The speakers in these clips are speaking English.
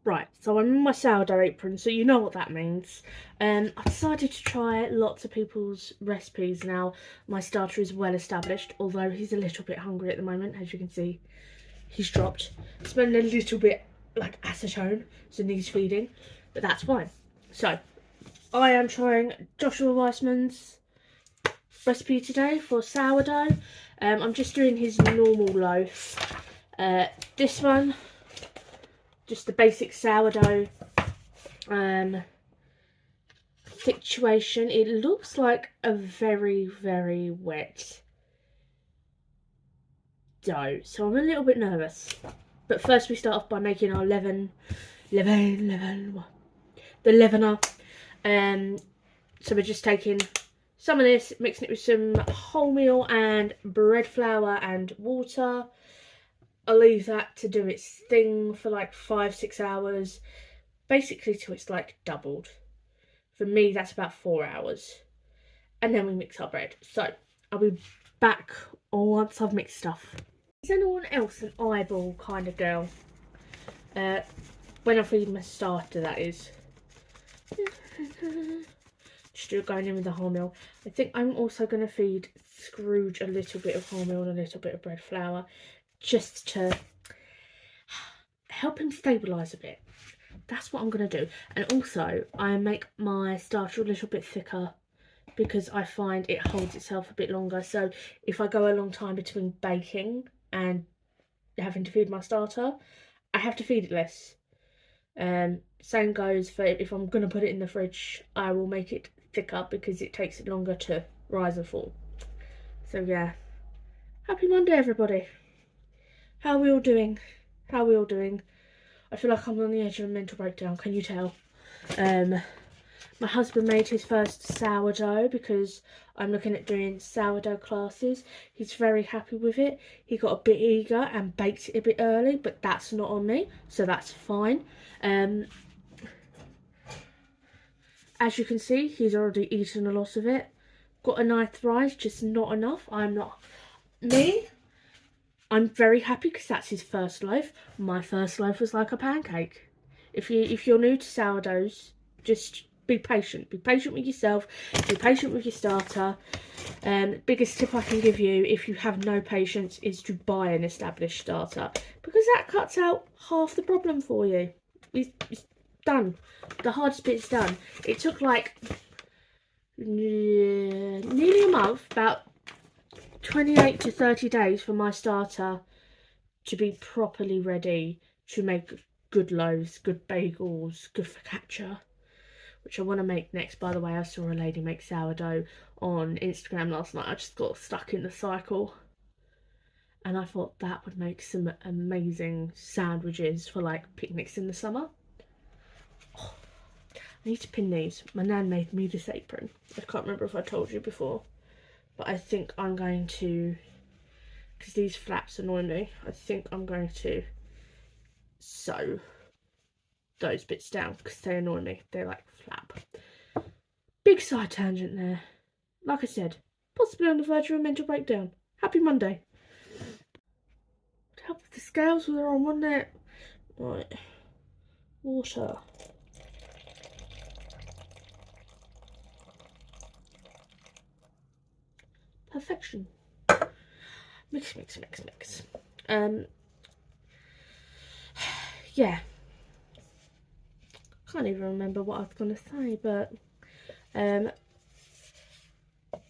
Right, so I'm in my sourdough apron, so you know what that means. I decided to try lots of people's recipes now. My starter is well established, although he's a little bit hungry at the moment. As you can see, he's dropped. Smelling a little bit like acetone, so needs feeding, but that's fine. So, I am trying Joshua Weissman's recipe today for sourdough. I'm just doing his normal loaf. This one, just the basic sourdough situation. It looks like a very, very wet dough, so I'm a little bit nervous. But first we start off by making our the leavener. So we're just taking some of this, mixing it with some wholemeal and bread flour and water. I'll leave that to do its thing for like 5-6 hours, basically till it's like doubled. For me, that's about 4 hours. And then we mix our bread. So I'll be back once I've mixed stuff. Is anyone else an eyeball kind of girl? When I feed my starter, that is. Just going in with the wholemeal. I think I'm also going to feed Scrooge a little bit of wholemeal and a little bit of bread flour, just to help him stabilise a bit. That's what I'm going to do. And also, I make my starter a little bit thicker because I find it holds itself a bit longer. So if I go a long time between baking and having to feed my starter, I have to feed it less. Same goes for if I'm going to put it in the fridge, I will make it thicker because it takes it longer to rise and fall. So yeah, happy Monday everybody. How are we all doing? How are we all doing? I feel like I'm on the edge of a mental breakdown, can you tell? My husband made his first sourdough because I'm looking at doing sourdough classes. He's very happy with it. He got a bit eager and baked it a bit early, but that's not on me, so that's fine. As you can see, he's already eaten a lot of it. Got a nice rise, just not enough. I'm very happy because that's his first loaf. My first loaf was like a pancake. If you're new to sourdoughs, just be patient. Be patient with yourself. Be patient with your starter. Biggest tip I can give you if you have no patience is to buy an established starter, because that cuts out half the problem for you. It's done. The hardest bit's done. It took like nearly a month, about 28 to 30 days for my starter to be properly ready to make good loaves, good bagels, good focaccia, which I want to make next. By the way, I saw a lady make sourdough on Instagram last night. I just got stuck in the cycle and I thought that would make some amazing sandwiches for like picnics in the summer. Oh, I need to pin these. My nan made me this apron. I can't remember if I told you before, but I think I'm going to, because these flaps annoy me, I think I'm going to sew those bits down because they annoy me. They like flap. Big side tangent there. Like I said, possibly on the verge of a mental breakdown. Happy Monday. Help with the scales were on, wasn't it? Right. Water. Perfection. Mix, mix, mix, mix. Yeah. Can't even remember what I was going to say, but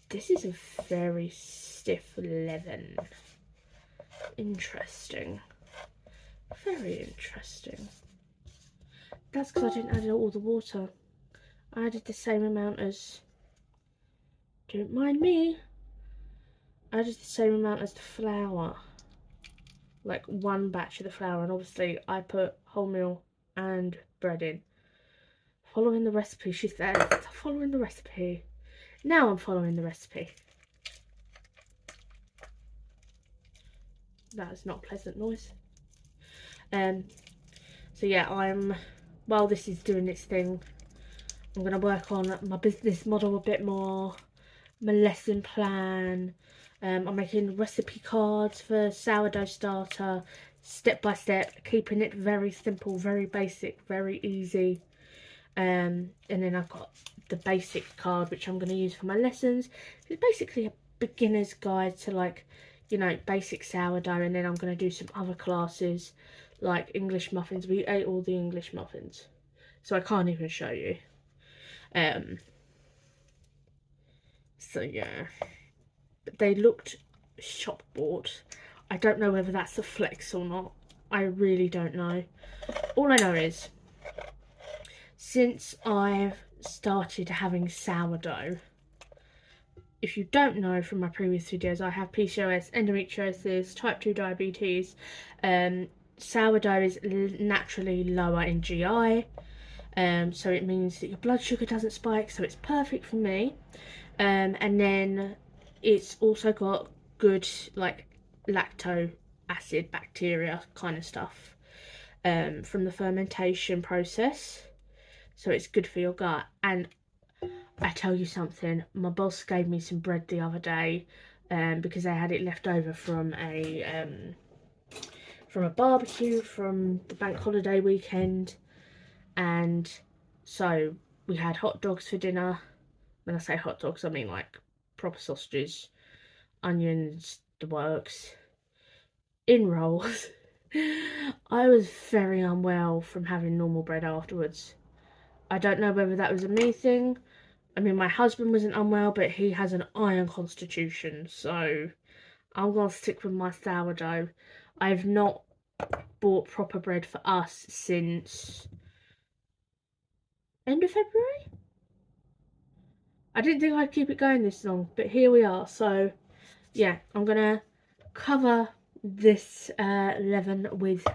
this is a very stiff leaven. Interesting. Very interesting. That's because I didn't add all the water. I added the same amount as, don't mind me, I added the same amount as the flour. Like one batch of the flour, and obviously I put wholemeal and bread in. Following the recipe, she said. Following the recipe. Now I'm following the recipe. That is not a pleasant noise. So yeah, while this is doing its thing, I'm going to work on my business model a bit more, my lesson plan. I'm making recipe cards for sourdough starter, step by step, keeping it very simple, very basic, very easy. And then I've got the basic card, which I'm going to use for my lessons. It's basically a beginner's guide to, like, you know, basic sourdough. And then I'm going to do some other classes like English muffins. We ate all the English muffins, so I can't even show you. So yeah, but they looked shop bought. I don't know whether that's a flex or not. I really don't know. All I know is, since I've started having sourdough, if you don't know from my previous videos, I have PCOS, endometriosis, type 2 diabetes. Sourdough is naturally lower in GI, so it means that your blood sugar doesn't spike, so it's perfect for me. And then it's also got good, like, lacto acid bacteria kind of stuff from the fermentation process, so it's good for your gut. And I tell you something, my boss gave me some bread the other day because they had it left over from a barbecue from the bank holiday weekend, and so we had hot dogs for dinner. When I say hot dogs, I mean like proper sausages, onions, the works, in rolls. I was very unwell from having normal bread afterwards. I don't know whether that was a me thing. I mean, my husband wasn't unwell, but he has an iron constitution, so I'm going to stick with my sourdough. I've not bought proper bread for us since end of February. I didn't think I'd keep it going this long, but here we are. So yeah, I'm gonna cover this leaven with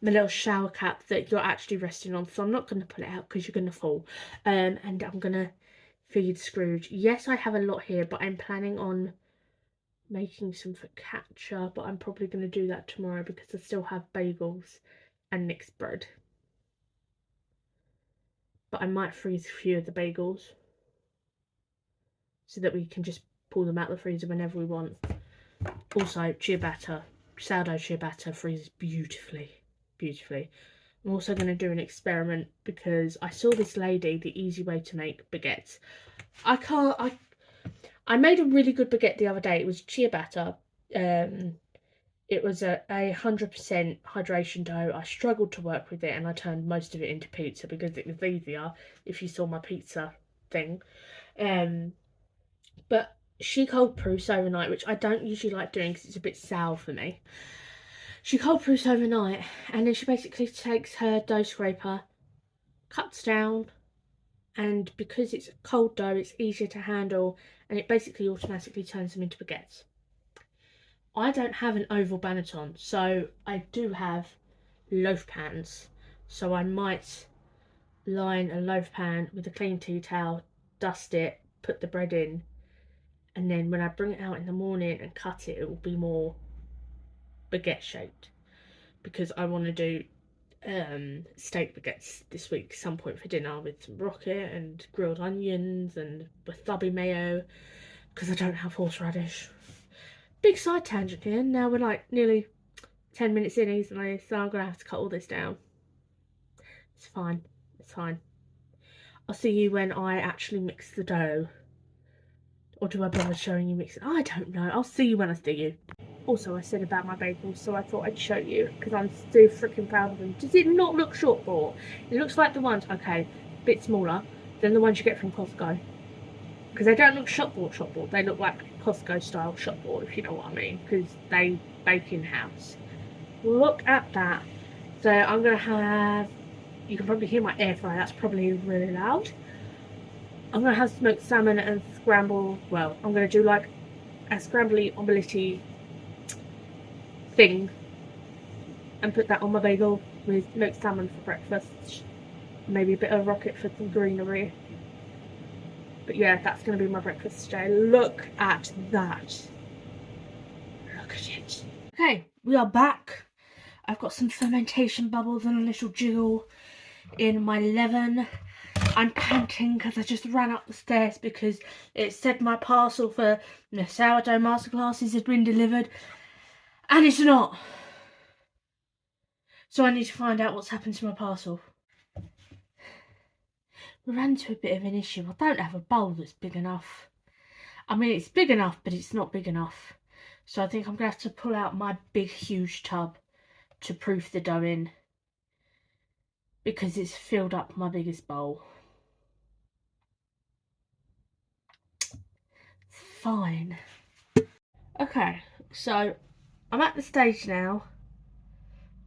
my little shower cap that you're actually resting on, so I'm not gonna pull it out because you're gonna fall. And I'm gonna feed Scrooge. Yes, I have a lot here, but I'm planning on making some focaccia, but I'm probably going to do that tomorrow because I still have bagels and mixed bread. But I might freeze a few of the bagels so that we can just pull them out of the freezer whenever we want. Also, ciabatta, sourdough ciabatta freezes beautifully, beautifully. I'm also going to do an experiment because I saw this lady, the easy way to make baguettes. I made a really good baguette the other day. It was ciabatta. It was a 100% hydration dough. I struggled to work with it, and I turned most of it into pizza because it was easier, if you saw my pizza thing. But she cold proofs overnight, which I don't usually like doing because it's a bit sour for me. She cold proofs overnight, and then she basically takes her dough scraper, cuts down, and because it's cold dough, it's easier to handle, and it basically automatically turns them into baguettes. I don't have an oval banneton, so I do have loaf pans. So I might line a loaf pan with a clean tea towel, dust it, put the bread in, and then when I bring it out in the morning and cut it, it will be more baguette shaped. Because I want to do steak baguettes this week, some point for dinner, with some rocket and grilled onions and wasabi mayo, because I don't have horseradish. Big side tangent here. Now we're like nearly 10 minutes in easily, so I'm gonna have to cut all this down. It's fine, it's fine. I'll see you when I actually mix the dough. Or do I bother showing you mixing? I don't know. I'll see you when I see you. Also, I said about my bagels, so I thought I'd show you because I'm still freaking proud of them. Does it not look short bought? It looks like the ones, okay, a bit smaller than the ones you get from Costco. Because they don't look shop bought. They look like Costco style shop bought, if you know what I mean, because they bake in house. Look at that. So I'm gonna have, you can probably hear my air fryer, that's probably really loud. I'm gonna have smoked salmon and scrambled, well, I'm gonna do like a scrambly omelette thing and put that on my bagel with smoked salmon for breakfast. Maybe a bit of rocket for some greenery. But yeah, that's going to be my breakfast today. Look at that. Look at it. Okay, we are back. I've got some fermentation bubbles and a little jiggle in my leaven. I'm panting because I just ran up the stairs because it said my parcel for the sourdough masterclasses had been delivered. And it's not. So I need to find out what's happened to my parcel. We ran into a bit of an issue. I don't have a bowl that's big enough. I mean, it's big enough, but it's not big enough. So I think I'm going to have to pull out my big, huge tub to proof the dough in, because it's filled up my biggest bowl. Fine. Okay, so I'm at the stage now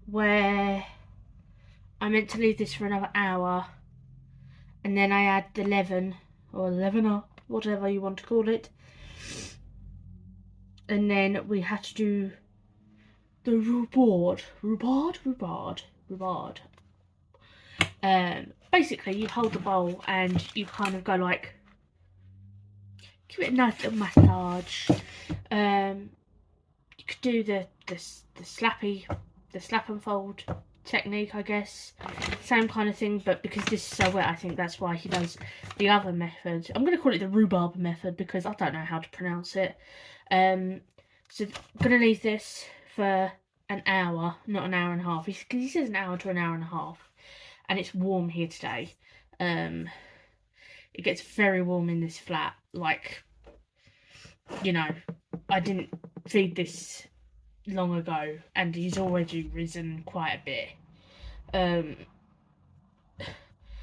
where I meant to leave this for another hour, and then I add the leaven, or leavener, whatever you want to call it, and then we had to do the rhubarb. Basically you hold the bowl and you kind of go like, give it a nice little massage. You could do the slap and fold technique, I guess, same kind of thing, but because this is so wet, I think that's why he does the other method. I'm going to call it the rhubarb method because I don't know how to pronounce it. So I'm going to leave this for an hour, not an hour and a half, because he says an hour to an hour and a half, and it's warm here today. It gets very warm in this flat, like, you know, I didn't feed this long ago and he's already risen quite a bit.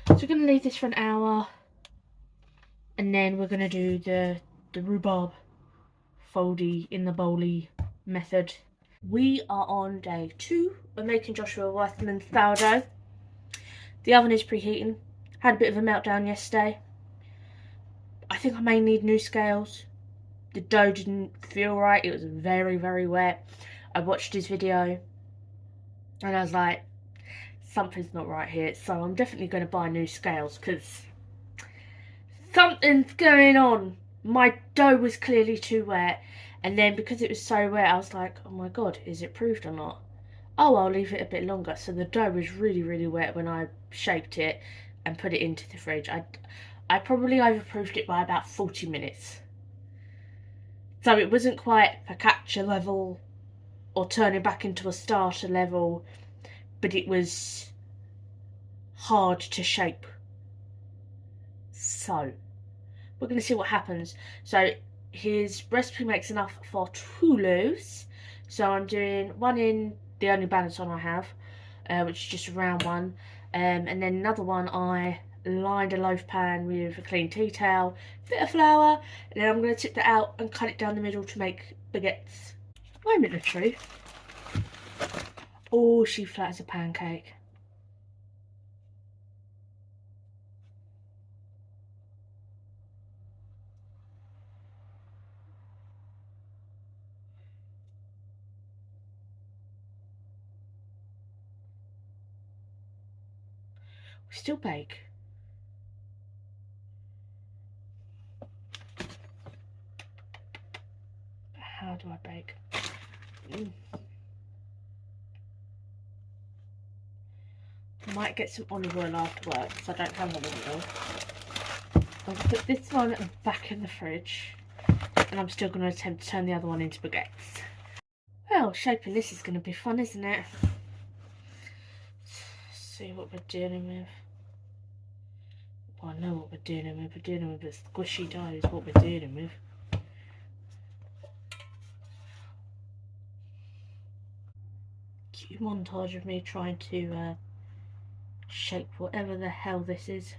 So we're going to leave this for an hour, and then we're going to do the rhubarb foldy in the bowly method. We are on day 2 of making Joshua Weissman sourdough. The oven is preheating. Had a bit of a meltdown yesterday. I think I may need new scales. The dough didn't feel right. It was very, very wet. I watched his video and I was like, something's not right here. So I'm definitely going to buy new scales because something's going on. My dough was clearly too wet. And then because it was so wet, I was like, oh my God, is it proofed or not? Oh, I'll leave it a bit longer. So the dough was really, really wet when I shaped it and put it into the fridge. I probably overproofed it by about 40 minutes. So it wasn't quite focaccia level or turning back into a starter level, but it was hard to shape. So we're going to see what happens. So his recipe makes enough for 2 loaves. So I'm doing one in the only banneton I have, which is just a round one. And then another one I lined a loaf pan with a clean tea towel, bit of flour, and then I'm going to tip that out and cut it down the middle to make baguettes. Moment of truth. Oh, she flat as a pancake. We still bake. How do I bake? I might get some olive oil after work because I don't have olive oil. I'll put this one back in the fridge, and I'm still going to attempt to turn the other one into baguettes. Well, shaping this is going to be fun, isn't it? Let's see what we're dealing with. Well, I know what we're dealing with. We're dealing with a squishy dough is what we're dealing with. Cute montage of me trying to shape whatever the hell this is.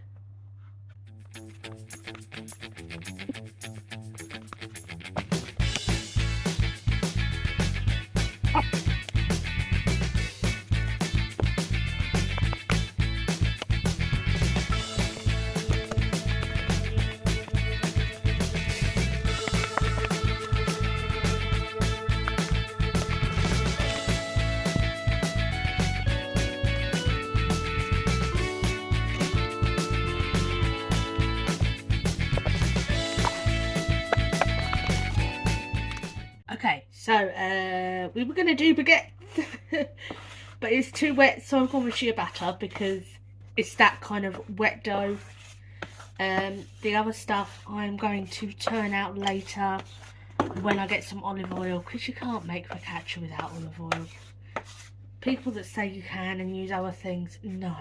Okay, so we were going to do baguettes, but it's too wet, so I'm going with shea batter because it's that kind of wet dough. The other stuff I'm going to turn out later when I get some olive oil, because you can't make focaccia without olive oil. people that say you can and use other things, no.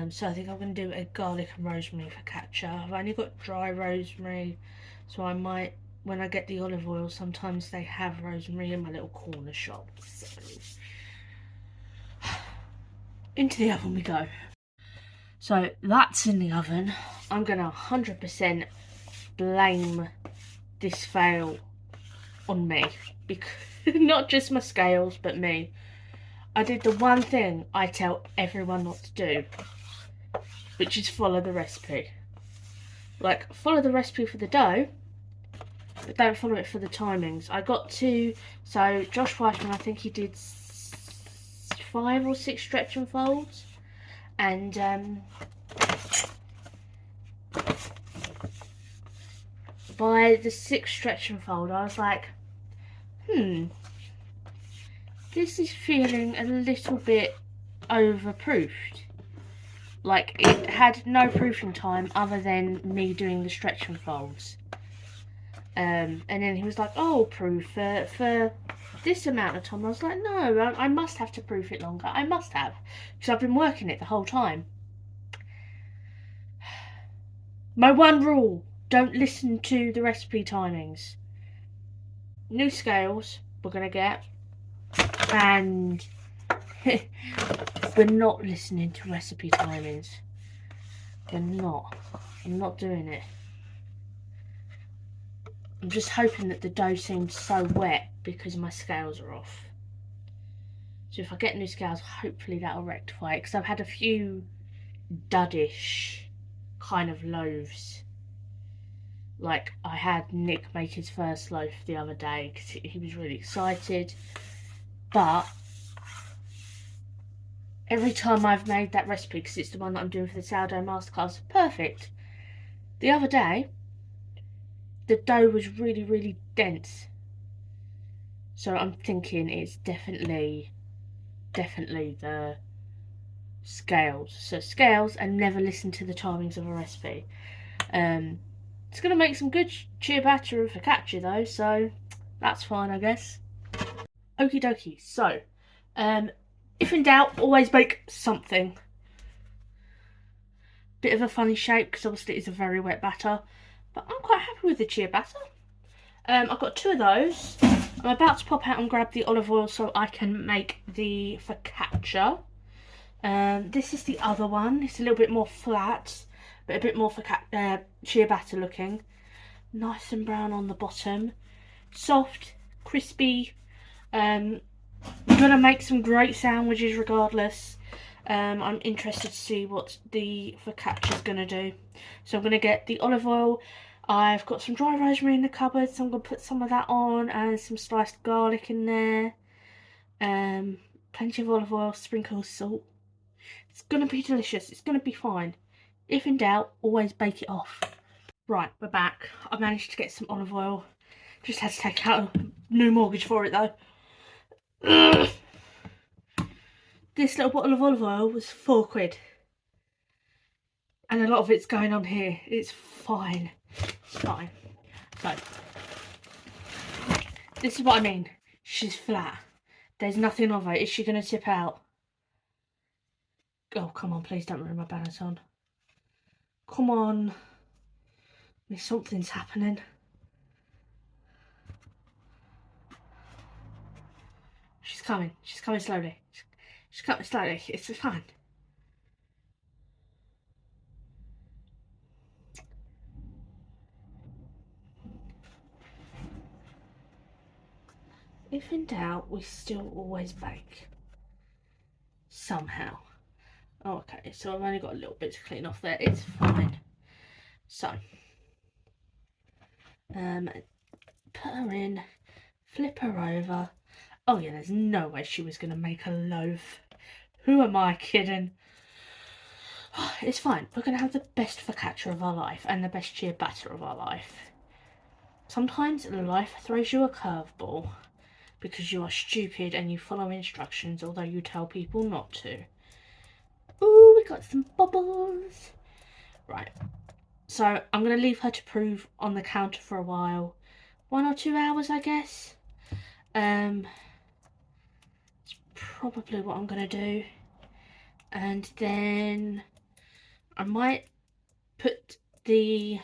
So I think I'm going to do a garlic and rosemary focaccia. I've only got dry rosemary, so I might, when I get the olive oil, sometimes they have rosemary in my little corner shop. So into the oven we go. So that's in the oven. I'm going to 100% blame this fail on me, because not just my scales, but me. I did the one thing I tell everyone not to do, which is follow the recipe. Like, follow the recipe for the dough, but don't follow it for the timings. I got to, so Josh Weissman, I think he did 5 or 6 stretch and folds, and by the 6th stretch and fold I was like, this is feeling a little bit overproofed. Like, it had no proofing time other than me doing the stretch and folds. And then he was like, oh, proof for this amount of time. I was like, no, I must have to proof it longer. I must have, because I've been working it the whole time. My one rule, don't listen to the recipe timings. New scales we're going to get. And we're not listening to recipe timings. We're not. I'm not doing it. I'm just hoping that the dough seems so wet because my scales are off. So if I get new scales, hopefully that'll rectify it. Because I've had a few duddish kind of loaves. Like, I had Nick make his first loaf the other day because he was really excited. But every time I've made that recipe, because it's the one that I'm doing for the sourdough masterclass, perfect. The other day, the dough was really, really dense. So I'm thinking it's definitely the scales. So scales, and never listen to the timings of a recipe. It's going to make some good ciabatta and focaccia though, so that's fine, I guess. Okie dokie, so, if in doubt, always bake something. Bit of a funny shape, because obviously it's a very wet batter, but I'm quite happy with the ciabatta. I've got 2 of those. I'm about to pop out and grab the olive oil so I can make the focaccia. This is the other one. It's a little bit more flat, but a bit more ciabatta looking. Nice and brown on the bottom. Soft, crispy. I'm gonna make some great sandwiches regardless. I'm interested to see what the focaccia is gonna do. So I'm gonna get the olive oil. I've got some dry rosemary in the cupboard, so I'm gonna put some of that on, and some sliced garlic in there. Plenty of olive oil, sprinkle of salt. It's gonna be delicious. It's gonna be fine. If in doubt, always bake it off. Right, we're back. I managed to get some olive oil. Just had to take out a new mortgage for it though. This little bottle of olive oil was £4. And a lot of it's going on here. It's fine. It's fine. So, this is what I mean. She's flat. There's nothing of her. Is she going to tip out? Oh, come on. Please don't ruin my Benetton. Come on. Something's happening. She's coming. She's coming slowly. She's coming slowly. It's fine. If in doubt, we still always bake. Somehow. Oh, okay, so I've only got a little bit to clean off there. It's fine. So, put her in, flip her over. Oh yeah, there's no way she was going to make a loaf. Who am I kidding? It's fine. We're going to have the best focaccia of our life and the best ciabatta of our life. Sometimes life throws you a curveball because you are stupid and you follow instructions, although you tell people not to. Ooh, we got some bubbles. Right. So I'm going to leave her to prove on the counter for a while. 1 or 2 hours, I guess. It's probably what I'm going to do. And then I might put the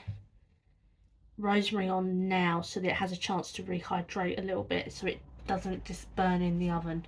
rosemary on now so that it has a chance to rehydrate a little bit, so it doesn't just burn in the oven.